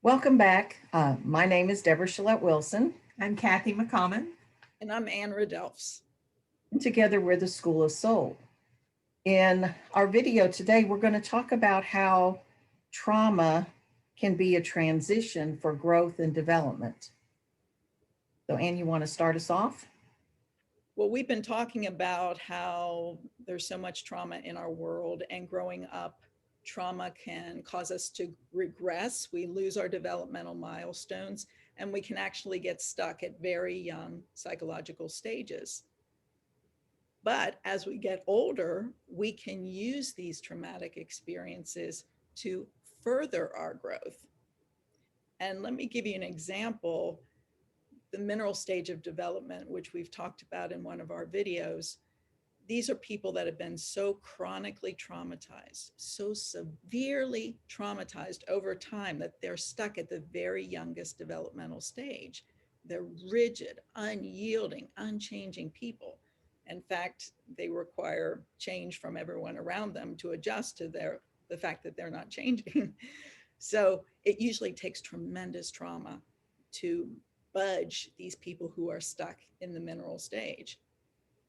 Welcome back. My name is Deborah Shalette Wilson, I'm Kathy McCommon. And I'm Ann Radelfs. and together we're the School of Soul. In our video today, we're going to talk about how trauma can be a transition for growth and development. So, Ann, you want to start us off? Well, we've been talking about how there's so much trauma in our world, and growing up, trauma can cause us to regress. We lose our developmental milestones, and we can actually get stuck at very young psychological stages. But as we get older, we can use these traumatic experiences to further our growth. And let me give you an example. The mineral stage of development, which we've talked about in one of our videos, these are people that have been so chronically traumatized, so severely traumatized over time that they're stuck at the very youngest developmental stage. They're rigid, unyielding, unchanging people. In fact, they require change from everyone around them to adjust to the fact that they're not changing. So it usually takes tremendous trauma to budge these people who are stuck in the mineral stage.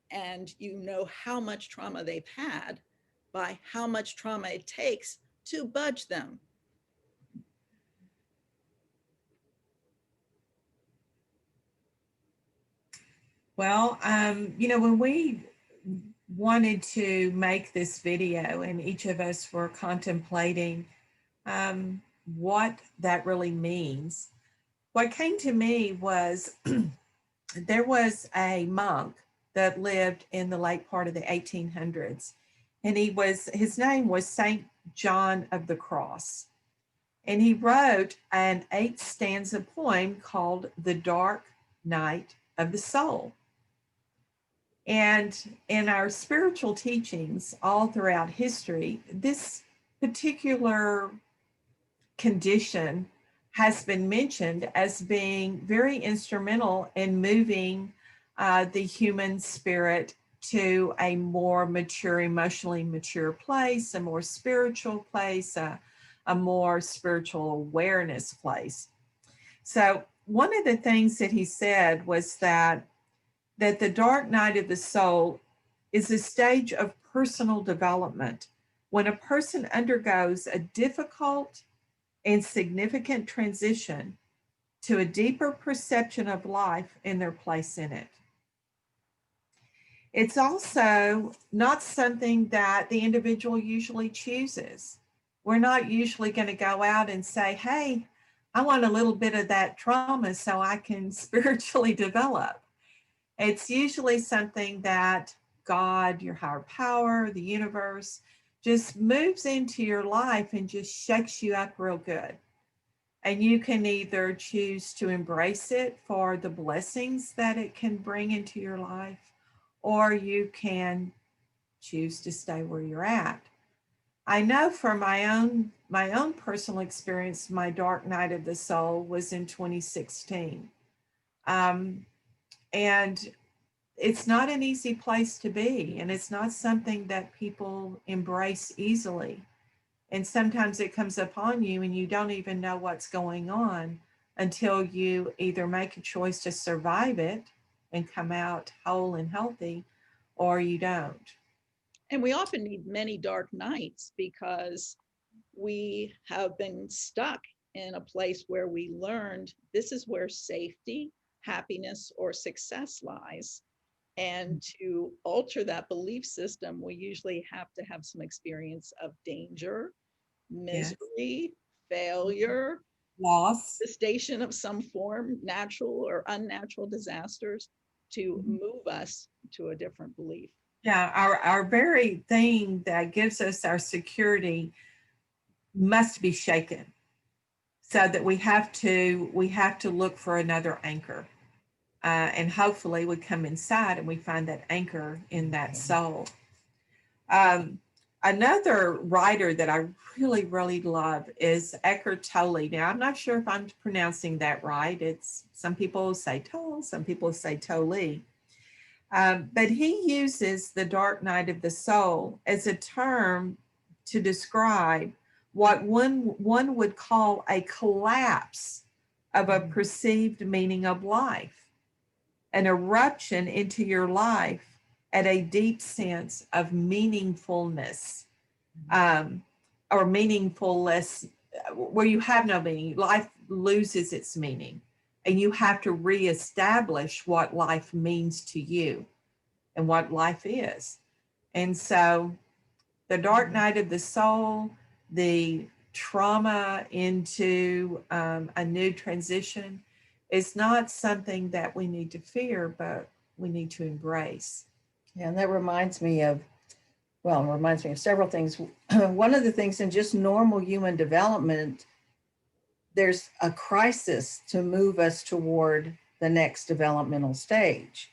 And you know how much trauma they've had by how much trauma it takes to budge them. Well, when we wanted to make this video and each of us were contemplating what that really means, what came to me was there was a monk that lived in the late part of the 1800s, and his name was Saint John of the Cross. And he wrote an 8 stanza poem called The Dark Night of the Soul. And in our spiritual teachings all throughout history, this particular condition has been mentioned as being very instrumental in moving the human spirit to a more mature, emotionally mature place, a more spiritual place, a more spiritual awareness place. So one of the things that he said was that the dark night of the soul is a stage of personal development when a person undergoes a difficult and significant transition to a deeper perception of life and their place in it. It's also not something that the individual usually chooses. We're not usually going to go out and say, hey, I want a little bit of that trauma so I can spiritually develop. It's usually something that God, your higher power, the universe, just moves into your life and just shakes you up real good. And you can either choose to embrace it for the blessings that it can bring into your life, or you can choose to stay where you're at. I know from my own personal experience, my dark night of the soul was in 2016. And it's not an easy place to be, and it's not something that people embrace easily. And sometimes it comes upon you and you don't even know what's going on until you either make a choice to survive it and come out whole and healthy, or you don't. And we often need many dark nights because we have been stuck in a place where we learned this is where safety, happiness, or success lies. And to alter that belief system, we usually have to have some experience of danger, Yes. misery, failure, Loss. the station of some form, natural or unnatural disasters, to Mhm. move us to a different belief. Yeah, our very thing that gives us our security must be shaken, so that we have to look for another anchor. And hopefully we come inside and we find that anchor in that soul. Um, Another writer that I really, really love is Eckhart Tolle. Now, I'm not sure if I'm pronouncing that right. It's some people say Tolle, some people say Tolle. But he uses the dark night of the soul as a term to describe what one would call a collapse of a perceived meaning of life, an eruption into your life at a deep sense of meaningfulness, or meaningfulness, where you have no meaning. Life loses its meaning, and you have to reestablish what life means to you and what life is. And so the dark night of the soul, the trauma into a new transition, is not something that we need to fear, but we need to embrace. Yeah, and that reminds me of, well, it reminds me of several things. One of the things in just normal human development, there's a crisis to move us toward the next developmental stage.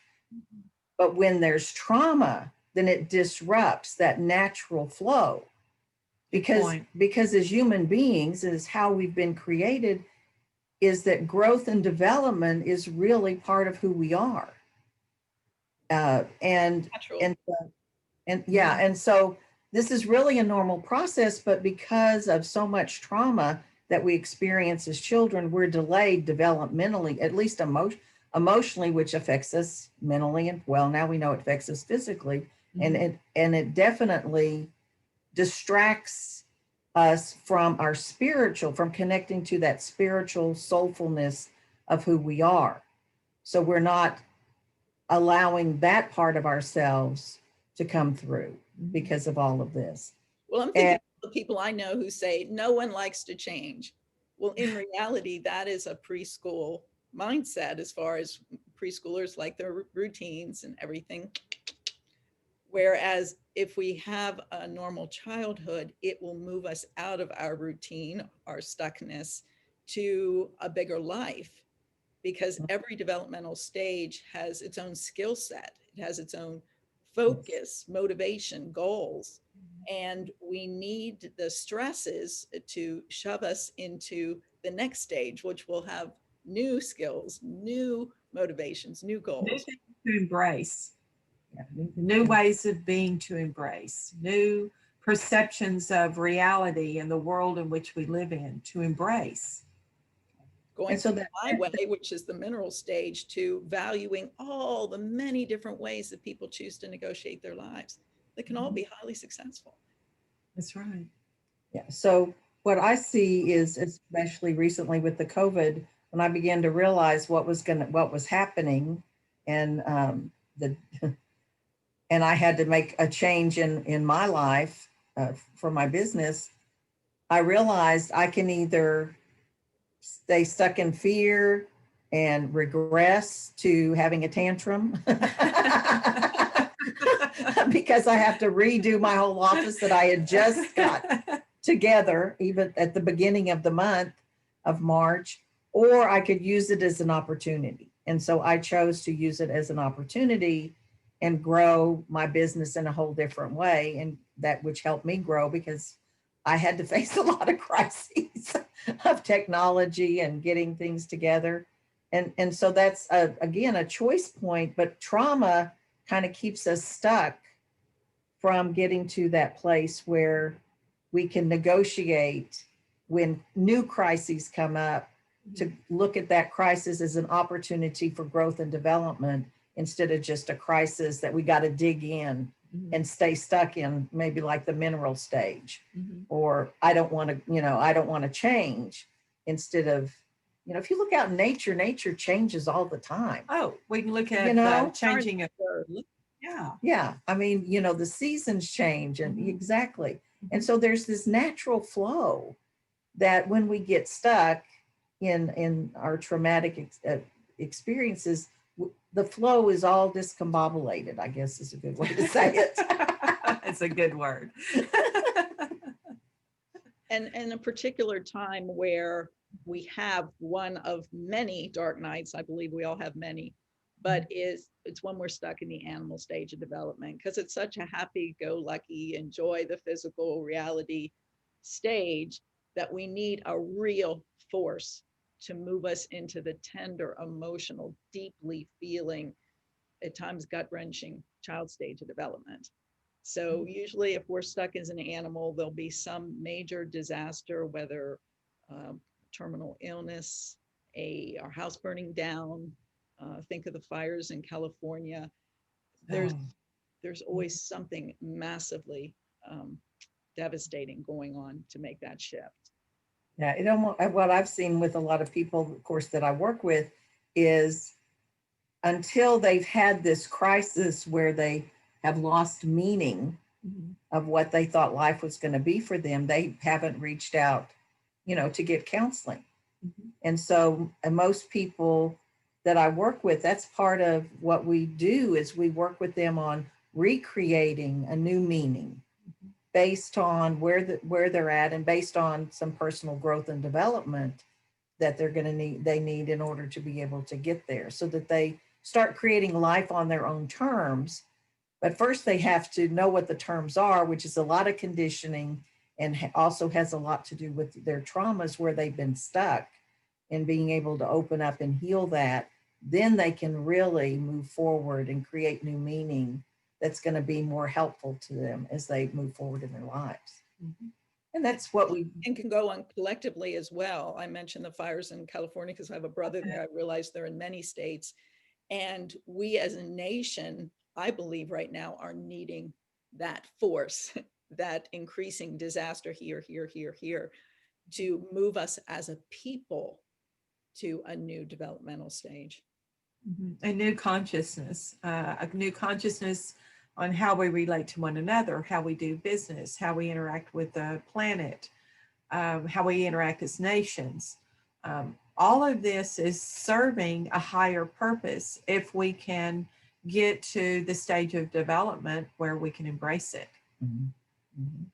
But when there's trauma, then it disrupts that natural flow. Because as human beings, is how we've been created, is that growth and development is really part of who we are. And Natural. and yeah, and so this is really a normal process, but because of so much trauma that we experience as children, we're delayed developmentally, at least emotionally, which affects us mentally, and well, now we know it affects us physically, and it definitely distracts us from our spiritual, from connecting to that spiritual soulfulness of who we are. So we're not allowing that part of ourselves to come through because of all of this. Well, I'm thinking of the people I know who say no one likes to change. Well, in reality, that is a preschool mindset, as far as preschoolers like their routines and everything. Whereas if we have a normal childhood, it will move us out of our routine, our stuckness, to a bigger life, because every developmental stage has its own skill set. It has its own focus, motivation, goals. And we need the stresses to shove us into the next stage, which will have new skills, new motivations, new New goals. things to embrace, new ways of being to embrace, new perceptions of reality and the world in which we live in to embrace. Going And so from my way, which is the mineral stage, to valuing all the many different ways that people choose to negotiate their lives that can all be highly successful. That's right. yeah, so what I see is, especially recently with the COVID, when I began to realize what was happening, and the and I had to make a change in my life for my business. I realized I can either stay stuck in fear and regress to having a tantrum because I have to redo my whole office that I had just got together, even at the beginning of the month of March, or I could use it as an opportunity. And so I chose to use it as an opportunity and grow my business in a whole different way. And that which helped me grow, because I had to face a lot of crises of technology and getting things together. And so that's again a choice point, but trauma kind of keeps us stuck from getting to that place where we can negotiate when new crises come up, to look at that crisis as an opportunity for growth and development, instead of just a crisis that we got to dig in and stay stuck in, maybe like the mineral stage, or I don't want to change, instead of, if you look out in nature, nature changes all the time. Oh, we can look at the changing of yeah, I mean, the seasons change, and exactly. And so there's this natural flow that when we get stuck in our traumatic experiences, the flow is all discombobulated, I guess is a good way to say it. It's a good word. And a particular time where we have one of many dark nights, I believe we all have many, but it's when we're stuck in the animal stage of development, because it's such a happy-go-lucky, enjoy the physical reality stage, that we need a real force to move us into the tender, emotional, deeply feeling, at times gut-wrenching child stage of development. So usually if we're stuck as an animal, there'll be some major disaster, whether terminal illness, our house burning down, think of the fires in California. There's Oh, there's always something massively devastating going on to make that shift. Yeah, it almost, what I've seen with a lot of people, of course, that I work with is until they've had this crisis where they have lost meaning mhm. of what they thought life was going to be for them, they haven't reached out, to get counseling. Mhm. And so, and most people that I work with, that's part of what we do is we work with them on recreating a new meaning based on where they're at and based on some personal growth and development that they need in order to be able to get there, so that they start creating life on their own terms. But first they have to know what the terms are, which is a lot of conditioning and also has a lot to do with their traumas where they've been stuck, and being able to open up and heal that. Then they can really move forward and create new meaning that's going to be more helpful to them as they move forward in their lives. Mhm. And that's what we And can go on collectively as well. I mentioned the fires in California because I have a brother there. I realize they're in many states. And we as a nation, I believe right now, are needing that force, that increasing disaster here, to move us as a people to a new developmental stage. A a new consciousness on how we relate to one another, how we do business, how we interact with the planet, how we interact as nations. All of this is serving a higher purpose if we can get to the stage of development where we can embrace it. Mhm. Mhm.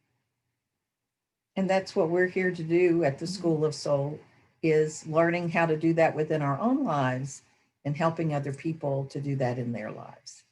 And that's what we're here to do at the Mhm. School of Soul, is learning how to do that within our own lives and helping other people to do that in their lives.